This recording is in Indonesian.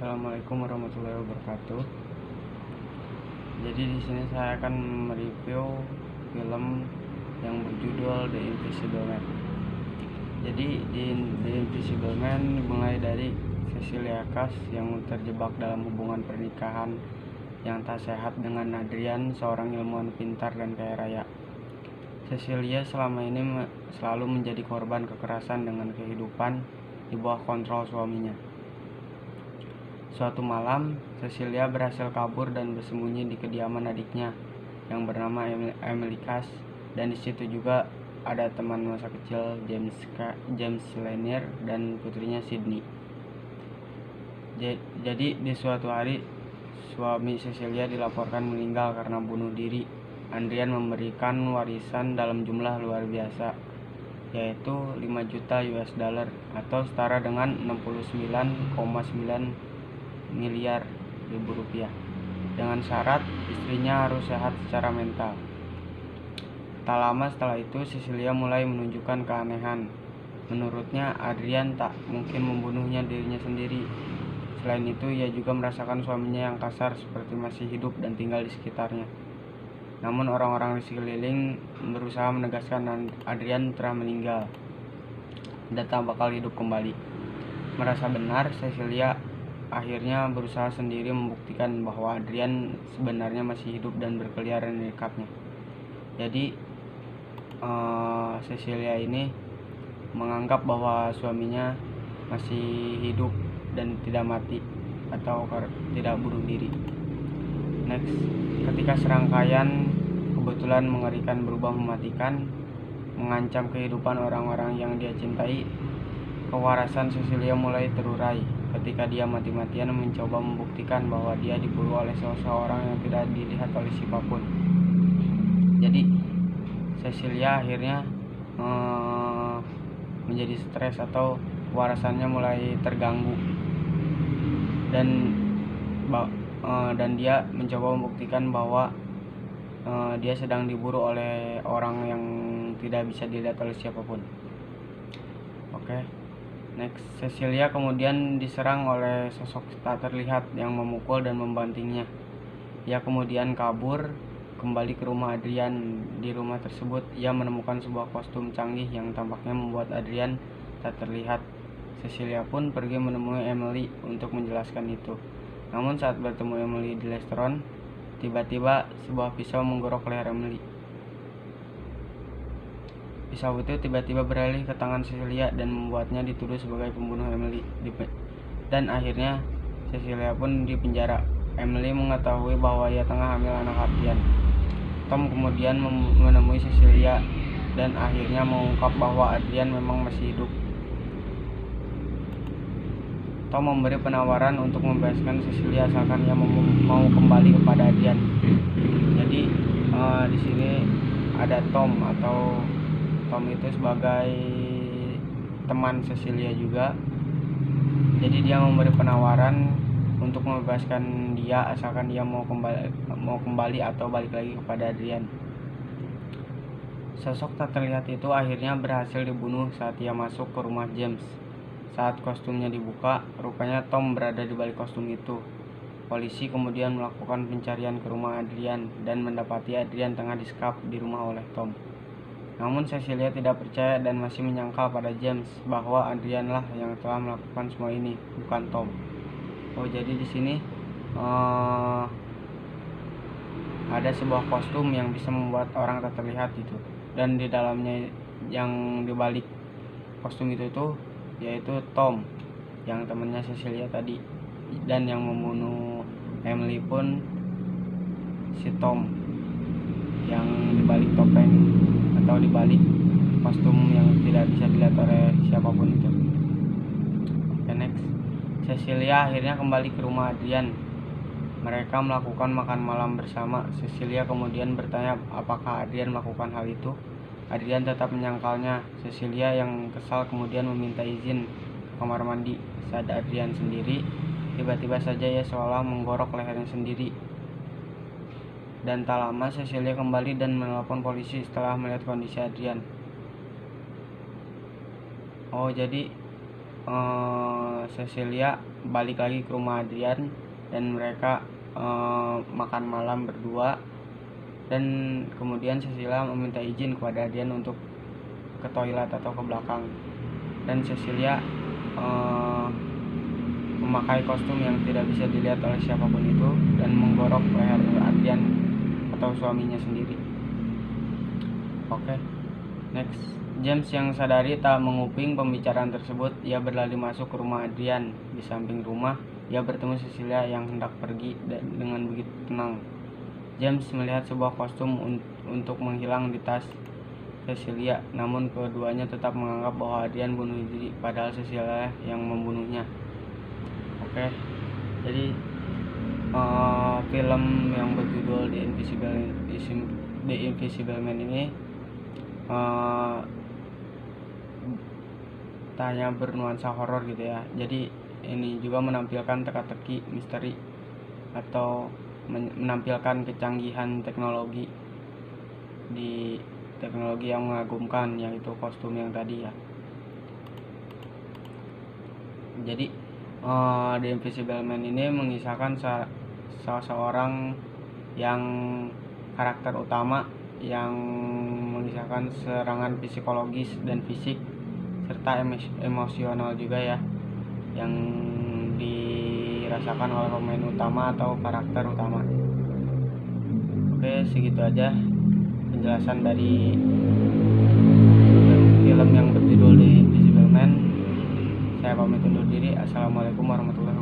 Assalamualaikum warahmatullahi wabarakatuh. Jadi di sini saya akan mereview film yang berjudul The Invisible Man. Jadi di The Invisible Man dimulai dari Cecilia Cass yang terjebak dalam hubungan pernikahan yang tak sehat dengan Adrian, seorang ilmuwan pintar dan kaya raya. Cecilia selama ini selalu menjadi korban kekerasan dengan kehidupan di bawah kontrol suaminya. Suatu malam, Cecilia berhasil kabur dan bersembunyi di kediaman adiknya yang bernama Emily Cass, dan di situ juga ada teman masa kecil James Lanier dan putrinya Sydney. Jadi di suatu hari, suami Cecilia dilaporkan meninggal karena bunuh diri. Adrian memberikan warisan dalam jumlah luar biasa, yaitu 5 juta US dollar atau setara dengan 69,9 miliar ribu rupiah, dengan syarat istrinya harus sehat secara mental. Tak lama setelah itu, Cecilia mulai menunjukkan keanehan. Menurutnya, Adrian tak mungkin membunuhnya dirinya sendiri. Selain itu, ia juga merasakan suaminya yang kasar seperti masih hidup dan tinggal di sekitarnya. Namun orang-orang di sekeliling berusaha menegaskan Adrian telah meninggal dan tak bakal hidup kembali. Merasa benar, Cecilia akhirnya berusaha sendiri membuktikan bahwa Adrian sebenarnya masih hidup dan berkeliaran di dekatnya. Jadi Cecilia ini menganggap bahwa suaminya masih hidup dan tidak mati atau tidak bunuh diri. Next, ketika serangkaian kebetulan mengerikan berubah mematikan, mengancam kehidupan orang-orang yang dia cintai, kewarasan Cecilia mulai terurai ketika dia mati-matian mencoba membuktikan bahwa dia diburu oleh seseorang yang tidak dilihat oleh siapapun. Jadi Cecilia akhirnya menjadi stres atau kewarasannya mulai terganggu, dan dia mencoba membuktikan bahwa dia sedang diburu oleh orang yang tidak bisa dilihat oleh siapapun. Oke. Next, Cecilia kemudian diserang oleh sosok tak terlihat yang memukul dan membantingnya. Ia kemudian kabur kembali ke rumah Adrian. Di rumah tersebut, ia menemukan sebuah kostum canggih yang tampaknya membuat Adrian tak terlihat. Cecilia pun pergi menemui Emily untuk menjelaskan itu. Namun saat bertemu Emily di restoran, tiba-tiba sebuah pisau menggorok leher Emily. Pisau itu tiba-tiba beralih ke tangan Cecilia dan membuatnya dituduh sebagai pembunuh Emily. Dan akhirnya Cecilia pun dipenjara. Emily mengetahui bahwa ia tengah hamil anak Adrian. Tom kemudian menemui Cecilia dan akhirnya mengungkap bahwa Adrian memang masih hidup. Tom memberi penawaran untuk membebaskan Cecilia asalkan ia mau kembali kepada Adrian. Jadi di sini ada Tom itu sebagai teman Cecilia juga. Jadi dia memberi penawaran untuk membebaskan dia asalkan dia mau kembali atau balik lagi kepada Adrian. Sosok tak terlihat itu akhirnya berhasil dibunuh saat ia masuk ke rumah James. Saat kostumnya dibuka, rupanya Tom berada di balik kostum itu. Polisi kemudian melakukan pencarian ke rumah Adrian dan mendapati Adrian tengah disekap di rumah oleh Tom. Namun Cecilia tidak percaya dan masih menyangkal pada James bahwa Adrian lah yang telah melakukan semua ini, bukan Tom. Jadi di sini ada sebuah kostum yang bisa membuat orang tak terlihat itu, dan di dalamnya yang dibalik kostum itu yaitu Tom, yang temannya Cecilia tadi, dan yang membunuh Emily pun si Tom yang dibalik topeng atau dibalik kostum yang tidak bisa dilihat oleh siapapun itu. Oke, next, Cecilia akhirnya kembali ke rumah Adrian. Mereka melakukan makan malam bersama. Cecilia kemudian bertanya apakah Adrian melakukan hal itu. Adrian tetap menyangkalnya. Cecilia yang kesal kemudian meminta izin ke kamar mandi. Saat Adrian sendiri, tiba-tiba saja ia seolah menggorok lehernya sendiri. Dan tak lama Cecilia kembali dan menelpon polisi setelah melihat kondisi Adrian. Jadi Cecilia balik lagi ke rumah Adrian dan mereka makan malam berdua, dan kemudian Cecilia meminta izin kepada Adrian untuk ke toilet atau ke belakang, dan Cecilia memakai kostum yang tidak bisa dilihat oleh siapapun itu dan menggorok leher Adrian atau suaminya sendiri. Oke, next. James yang sadari tak menguping pembicaraan tersebut, ia berlari masuk ke rumah Adrian. Di samping rumah, ia bertemu Cecilia yang hendak pergi dengan begitu tenang. James melihat sebuah kostum untuk menghilang di tas Cecilia, namun keduanya tetap menganggap bahwa Adrian bunuh diri, padahal Cecilia yang membunuhnya. Oke, jadi film yang berjudul The Invisible Man ini hanya bernuansa horor gitu ya. Jadi ini juga menampilkan teka-teki misteri atau menampilkan kecanggihan teknologi yang mengagumkan, yaitu kostum yang tadi ya. Jadi The Invisible Man ini mengisahkan seorang yang karakter utama yang mengisahkan serangan psikologis dan fisik serta emosional juga ya, yang dirasakan oleh pemain utama atau karakter utama. Oke, segitu aja penjelasan dari film yang berjudul The Invisible Man. Saya pamit undur diri. Assalamualaikum warahmatullahi wabarakatuh.